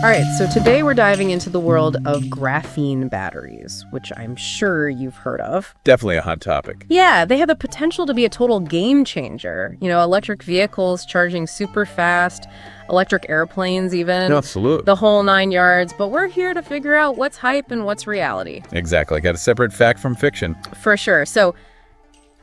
All right, so today we're diving into the world of graphene batteries, which I'm sure you've heard of. Definitely a hot topic. Yeah, they have the potential to be a total game changer. You know, electric vehicles charging super fast, electric airplanes even. Absolutely. The whole 9 yards. But we're here to figure out what's hype and what's reality. Exactly. Got to separate fact from fiction. For sure. So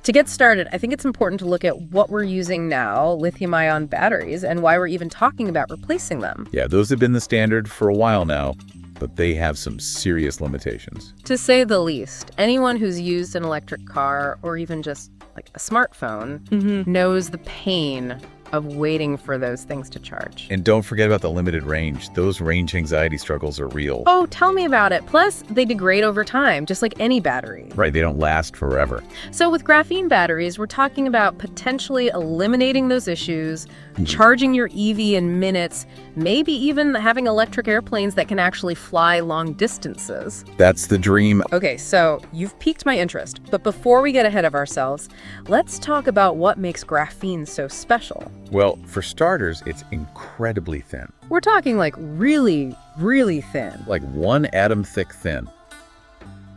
to get started, I think it's important to look at what we're using now, lithium-ion batteries, and why we're even talking about replacing them. Yeah, those have been the standard for a while now, but they have some serious limitations. To say the least, anyone who's used an electric car or even just like a smartphone knows the pain of waiting for those things to charge. And don't forget about the limited range. Those range anxiety struggles are real. Oh, tell me about it. Plus, they degrade over time, just like any battery. Right, they don't last forever. So with graphene batteries, we're talking about potentially eliminating those issues, charging your EV in minutes, maybe even having electric airplanes that can actually fly long distances. That's the dream. Okay, so you've piqued my interest, but before we get ahead of ourselves, let's talk about what makes graphene so special. Well, for starters, it's incredibly thin. We're talking like really, really thin. Like 1 atom thick thin.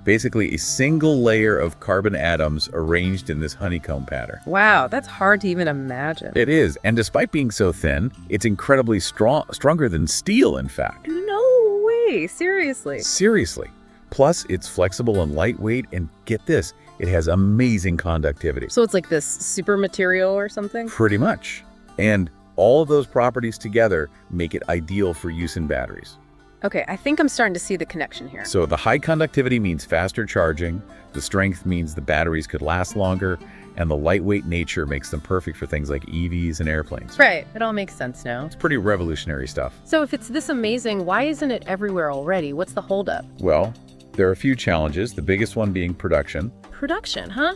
Basically, a single layer of carbon atoms arranged in this honeycomb pattern. Wow, that's hard to even imagine. It is, and despite being so thin, it's incredibly stronger than steel, in fact. No way, seriously. Seriously. Plus, it's flexible and lightweight, and get this, it has amazing conductivity. So it's like this super material or something? Pretty much. And all of those properties together make it ideal for use in batteries. Okay, I think I'm starting to see the connection here. So the high conductivity means faster charging, the strength means the batteries could last longer, and the lightweight nature makes them perfect for things like EVs and airplanes. Right, it all makes sense now. It's pretty revolutionary stuff. So if it's this amazing, why isn't it everywhere already? What's the holdup? Well, there are a few challenges, the biggest one being production. Production, huh?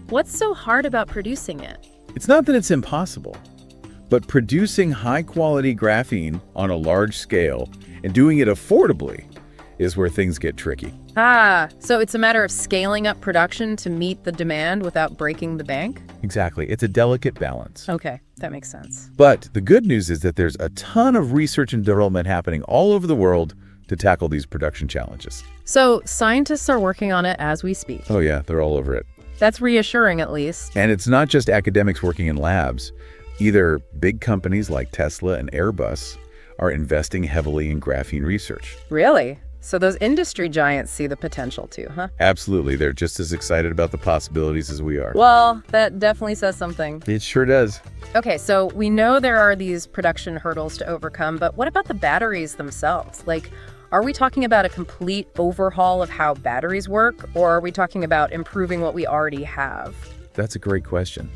What's so hard about producing it? It's not that it's impossible, but producing high-quality graphene on a large scale and doing it affordably is where things get tricky. Ah, so it's a matter of scaling up production to meet the demand without breaking the bank? Exactly. It's a delicate balance. Okay, that makes sense. But the good news is that there's a ton of research and development happening all over the world to tackle these production challenges. So scientists are working on it as we speak. Oh yeah, they're all over it. That's reassuring, at least. And it's not just academics working in labs. Either big companies like Tesla and Airbus are investing heavily in graphene research. Really? So those industry giants see the potential too, huh? Absolutely. They're just as excited about the possibilities as we are. Well, that definitely says something. It sure does. Okay, so we know there are these production hurdles to overcome, but what about the batteries themselves? Like, are we talking about a complete overhaul of how batteries work, or are we talking about improving what we already have? That's a great question.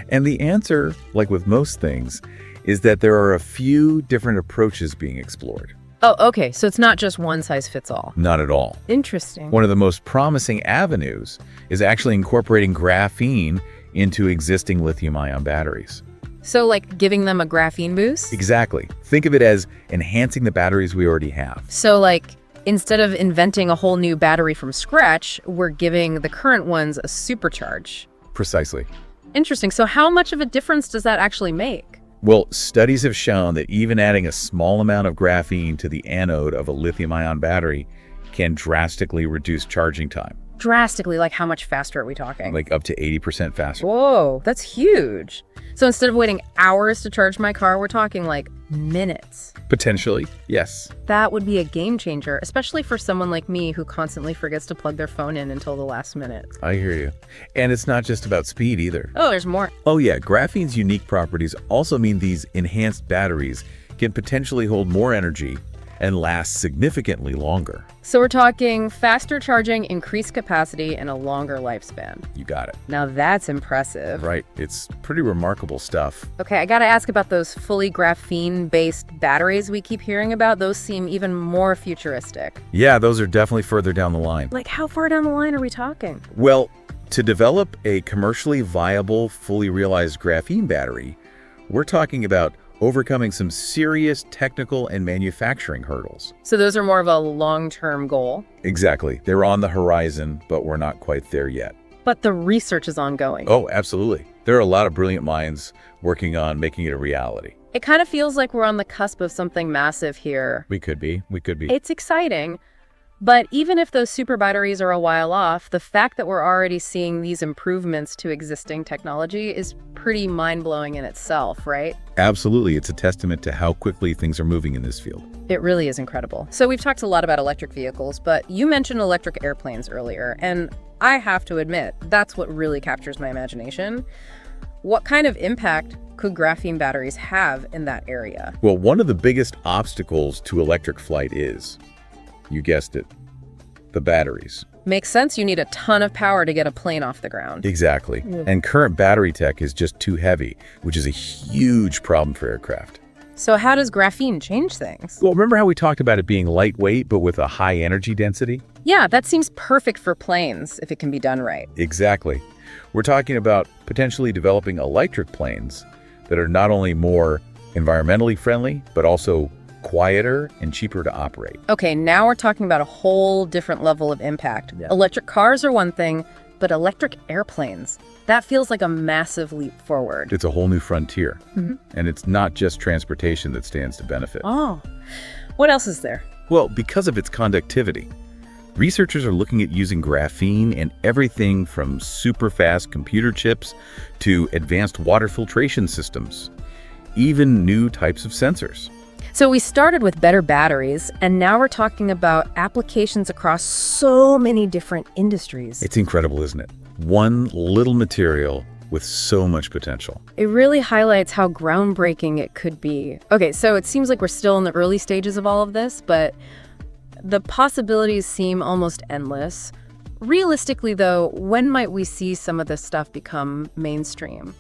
And the answer, like with most things, is that there are a few different approaches being explored. Oh, okay, so it's not just one size fits all. Not at all. Interesting. One of the most promising avenues is actually incorporating graphene into existing lithium-ion batteries. So like giving them a graphene boost? Exactly. Think of it as enhancing the batteries we already have. So like instead of inventing a whole new battery from scratch, we're giving the current ones a supercharge. Precisely. Interesting. So how much of a difference does that actually make? Well, studies have shown that even adding a small amount of graphene to the anode of a lithium-ion battery can drastically reduce charging time. Drastically, like how much faster are we talking? Like up to 80% faster. Whoa, that's huge. So instead of waiting hours to charge my car, we're talking like minutes. Potentially, yes. That would be a game changer, especially for someone like me who constantly forgets to plug their phone in until the last minute. I hear you. And it's not just about speed either. Oh, there's more. Oh yeah, graphene's unique properties also mean these enhanced batteries can potentially hold more energy and last significantly longer. So we're talking faster charging, increased capacity, and a longer lifespan. You got it. Now that's impressive. Right. It's pretty remarkable stuff. Okay, I gotta ask about those fully graphene-based batteries we keep hearing about. Those seem even more futuristic. Yeah, those are definitely further down the line. Like how far down the line are we talking? Well, to develop a commercially viable, fully realized graphene battery, we're talking about overcoming some serious technical and manufacturing hurdles. So those are more of a long-term goal? Exactly. They're on the horizon, but we're not quite there yet. But the research is ongoing. Oh, absolutely. There are a lot of brilliant minds working on making it a reality. It kind of feels like we're on the cusp of something massive here. We could be. It's exciting. But even if those super batteries are a while off, the fact that we're already seeing these improvements to existing technology is pretty mind-blowing in itself, right? Absolutely. It's a testament to how quickly things are moving in this field. It really is incredible. So we've talked a lot about electric vehicles, but you mentioned electric airplanes earlier, and I have to admit, that's what really captures my imagination. What kind of impact could graphene batteries have in that area? Well, one of the biggest obstacles to electric flight is, you guessed it, the batteries. Makes sense. You need a ton of power to get a plane off the ground. Exactly. And current battery tech is just too heavy, which is a huge problem for aircraft. So how does graphene change things? Well, remember how we talked about it being lightweight, but with a high energy density? Yeah, that seems perfect for planes if it can be done right. Exactly. We're talking about potentially developing electric planes that are not only more environmentally friendly, but also quieter and cheaper to operate. Okay, now we're talking about a whole different level of impact. Yeah. Electric cars are one thing, but electric airplanes, that feels like a massive leap forward. It's a whole new frontier. And it's not just transportation that stands to benefit. Oh, what else is there? Well, because of its conductivity, researchers are looking at using graphene in everything from super fast computer chips to advanced water filtration systems, even new types of sensors. So we started with better batteries, and now we're talking about applications across so many different industries. It's incredible, isn't it? One little material with so much potential. It really highlights how groundbreaking it could be. Okay, so it seems like we're still in the early stages of all of this, but the possibilities seem almost endless. Realistically, though, when might we see some of this stuff become mainstream?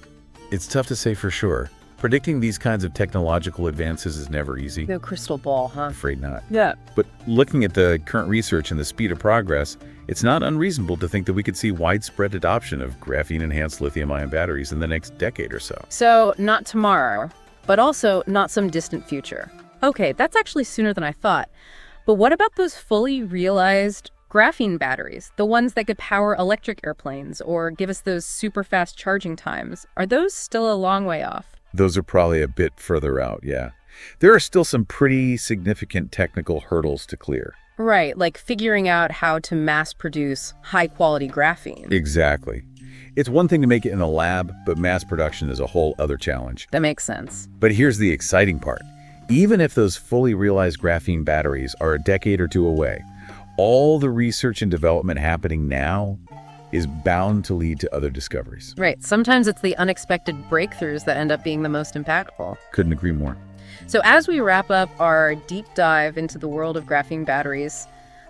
It's tough to say for sure. Predicting these kinds of technological advances is never easy. No crystal ball, huh? Afraid not. Yeah. But looking at the current research and the speed of progress, it's not unreasonable to think that we could see widespread adoption of graphene-enhanced lithium-ion batteries in the next decade or so. So, not tomorrow, but also not some distant future. Okay, that's actually sooner than I thought. But what about those fully realized graphene batteries, the ones that could power electric airplanes or give us those super fast charging times? Are those still a long way off? Those are probably a bit further out, yeah. There are still some pretty significant technical hurdles to clear. Right, like figuring out how to mass produce high-quality graphene. Exactly. It's one thing to make it in a lab, but mass production is a whole other challenge. That makes sense. But here's the exciting part. Even if those fully realized graphene batteries are a decade or two away, all the research and development happening now is bound to lead to other discoveries. Right, sometimes it's the unexpected breakthroughs that end up being the most impactful. Couldn't agree more. So as we wrap up our deep dive into the world of graphene batteries,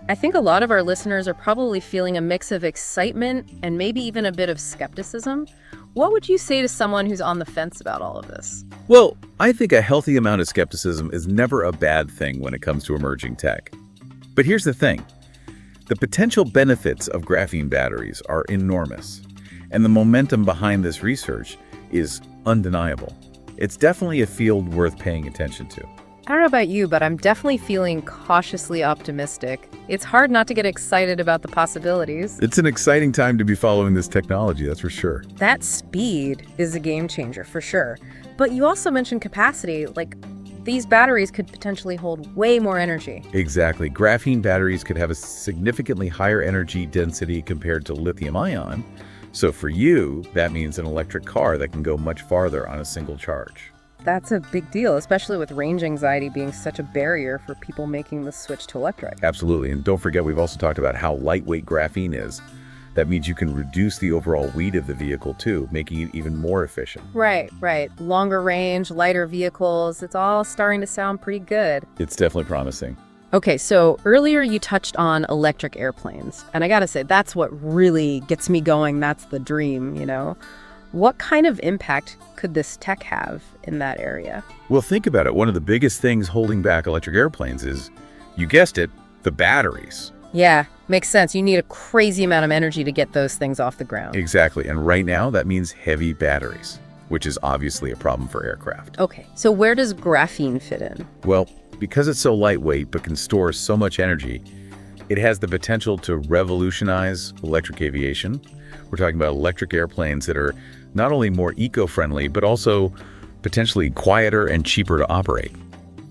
I think a lot of our listeners are probably feeling a mix of excitement and maybe even a bit of skepticism. What would you say to someone who's on the fence about all of this? Well, I think a healthy amount of skepticism is never a bad thing when it comes to emerging tech. But here's the thing. The potential benefits of graphene batteries are enormous, and the momentum behind this research is undeniable. It's definitely a field worth paying attention to. I don't know about you, but I'm definitely feeling cautiously optimistic. It's hard not to get excited about the possibilities. It's an exciting time to be following this technology, that's for sure. That speed is a game changer for sure. But you also mentioned capacity, like these batteries could potentially hold way more energy. Exactly. Graphene batteries could have a significantly higher energy density compared to lithium-ion. So for you, that means an electric car that can go much farther on a single charge. That's a big deal, especially with range anxiety being such a barrier for people making the switch to electric. Absolutely. And don't forget, we've also talked about how lightweight graphene is. That means you can reduce the overall weight of the vehicle too, making it even more efficient. Right. Longer range, lighter vehicles, it's all starting to sound pretty good. It's definitely promising. Okay, so earlier you touched on electric airplanes, and I gotta say, that's what really gets me going. That's the dream, you know? What kind of impact could this tech have in that area? Well, think about it. One of the biggest things holding back electric airplanes is, you guessed it, the batteries. Yeah, makes sense. You need a crazy amount of energy to get those things off the ground. Exactly. And right now, that means heavy batteries, which is obviously a problem for aircraft. Okay, so where does graphene fit in? Well, because it's so lightweight but can store so much energy, it has the potential to revolutionize electric aviation, We're talking about electric airplanes that are not only more eco-friendly, but also potentially quieter and cheaper to operate.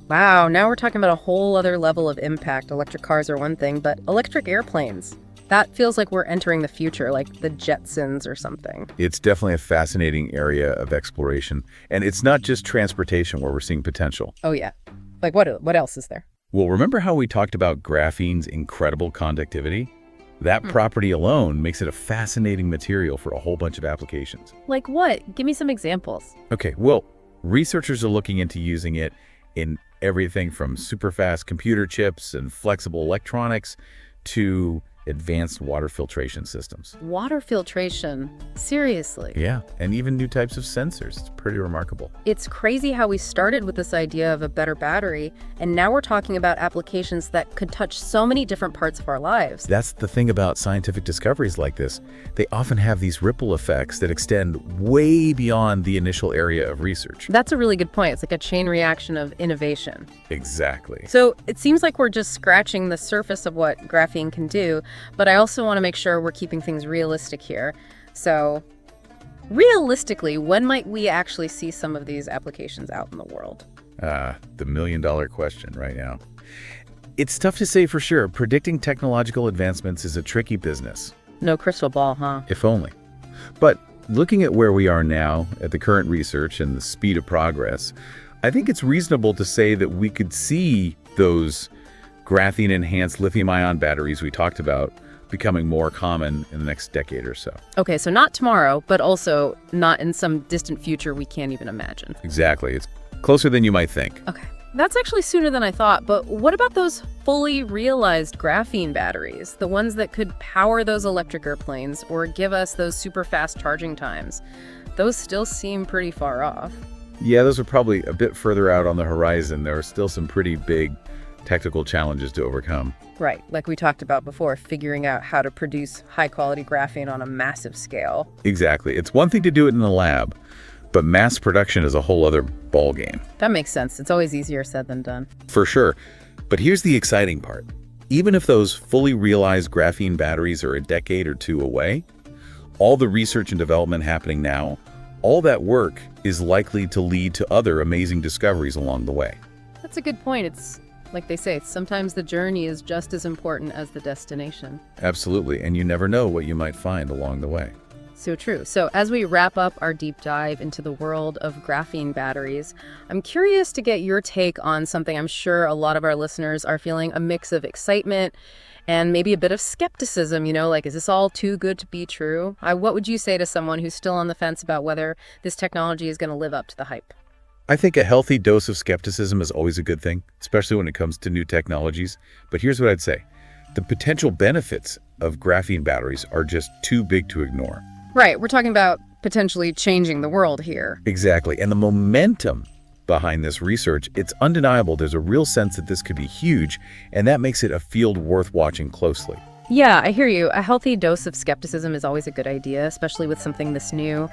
Wow, now we're talking about a whole other level of impact. Electric cars are one thing, but electric airplanes, that feels like we're entering the future, like the Jetsons or something. It's definitely a fascinating area of exploration. And it's not just transportation where we're seeing potential. Oh yeah. Like what else is there? Well, remember how we talked about graphene's incredible conductivity? That property alone makes it a fascinating material for a whole bunch of applications. Like what? Give me some examples. Okay, well, researchers are looking into using it in everything from super fast computer chips and flexible electronics to advanced water filtration systems. Water filtration? Seriously? Yeah, and even new types of sensors. It's pretty remarkable. It's crazy how we started with this idea of a better battery, and now we're talking about applications that could touch so many different parts of our lives. That's the thing about scientific discoveries like this. They often have these ripple effects that extend way beyond the initial area of research. That's a really good point. It's like a chain reaction of innovation. Exactly. So it seems like we're just scratching the surface of what graphene can do, but I also want to make sure we're keeping things realistic here. So realistically, when might we actually see some of these applications out in the world? The million-dollar question right now. It's tough to say for sure. Predicting technological advancements is a tricky business. No crystal ball, huh? If only. But looking at where we are now, at the current research and the speed of progress, I think it's reasonable to say that we could see those graphene-enhanced lithium-ion batteries we talked about becoming more common in the next decade or so. Okay, so not tomorrow, but also not in some distant future we can't even imagine. Exactly. It's closer than you might think. Okay. That's actually sooner than I thought, but what about those fully realized graphene batteries? The ones that could power those electric airplanes or give us those super fast charging times? Those still seem pretty far off. Yeah, those are probably a bit further out on the horizon. There are still some pretty big technical challenges to overcome. Right, like we talked about before, figuring out how to produce high-quality graphene on a massive scale. Exactly. It's one thing to do it in the lab, but mass production is a whole other ballgame. That makes sense. It's always easier said than done. For sure. But here's the exciting part. Even if those fully realized graphene batteries are a decade or two away, all the research and development happening now, all that work is likely to lead to other amazing discoveries along the way. That's a good point. It's like they say, sometimes the journey is just as important as the destination. Absolutely, and you never know what you might find along the way. So true. So as we wrap up our deep dive into the world of graphene batteries, I'm curious to get your take on something I'm sure a lot of our listeners are feeling a mix of excitement and maybe a bit of skepticism, like, is this all too good to be true? What would you say to someone who's still on the fence about whether this technology is going to live up to the hype? I think a healthy dose of skepticism is always a good thing, especially when it comes to new technologies. But here's what I'd say. The potential benefits of graphene batteries are just too big to ignore. Right. We're talking about potentially changing the world here. Exactly. And the momentum behind this research, it's undeniable. There's a real sense that this could be huge, and that makes it a field worth watching closely. Yeah, I hear you. A healthy dose of skepticism is always a good idea, especially with something this new.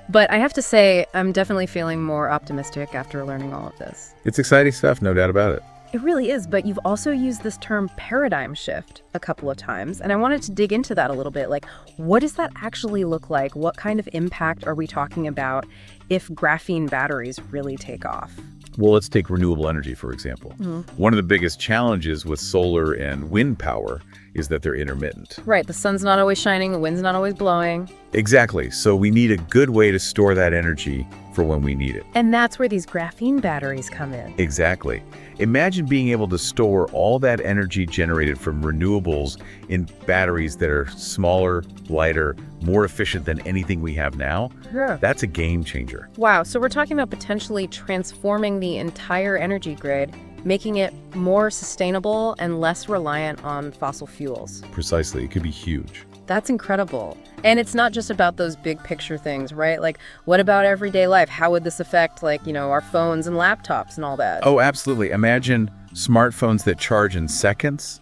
But I have to say, I'm definitely feeling more optimistic after learning all of this. It's exciting stuff, no doubt about it. It really is, but you've also used this term paradigm shift a couple of times, and I wanted to dig into that a little bit. Like, what does that actually look like? What kind of impact are we talking about if graphene batteries really take off? Well, let's take renewable energy, for example. One of the biggest challenges with solar and wind power is that they're intermittent. Right, the sun's not always shining, the wind's not always blowing. Exactly, so we need a good way to store that energy for when we need it. And that's where these graphene batteries come in. Exactly. Imagine being able to store all that energy generated from renewables in batteries that are smaller, lighter, more efficient than anything we have now. Yeah. That's a game changer. Wow, so we're talking about potentially transforming the entire energy grid, making it more sustainable and less reliant on fossil fuels. Precisely. It could be huge. That's incredible. And it's not just about those big picture things, right? Like, what about everyday life? How would this affect, our phones and laptops and all that? Oh, absolutely. Imagine smartphones that charge in seconds,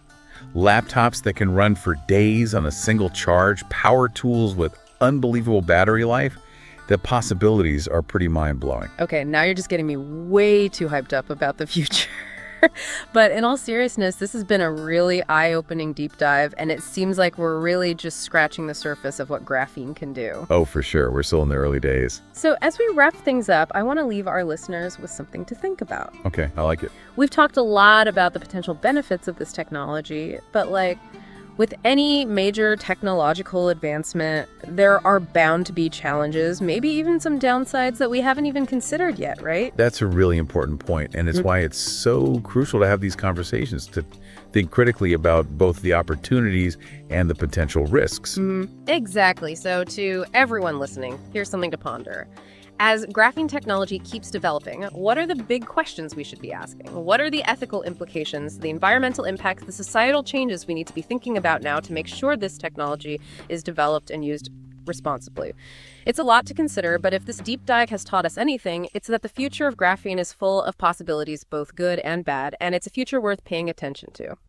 laptops that can run for days on a single charge, power tools with unbelievable battery life. The possibilities are pretty mind-blowing. Okay, now you're just getting me way too hyped up about the future. But in all seriousness, this has been a really eye-opening deep dive, and it seems like we're really just scratching the surface of what graphene can do. Oh, for sure. We're still in the early days. So as we wrap things up, I want to leave our listeners with something to think about. Okay, I like it. We've talked a lot about the potential benefits of this technology, but with any major technological advancement, there are bound to be challenges, maybe even some downsides that we haven't even considered yet, right? That's a really important point, and it's why it's so crucial to have these conversations, to think critically about both the opportunities and the potential risks. Exactly. So to everyone listening, here's something to ponder. As graphene technology keeps developing, what are the big questions we should be asking? What are the ethical implications, the environmental impacts, the societal changes we need to be thinking about now to make sure this technology is developed and used responsibly? It's a lot to consider, but if this deep dive has taught us anything, it's that the future of graphene is full of possibilities, both good and bad, and it's a future worth paying attention to.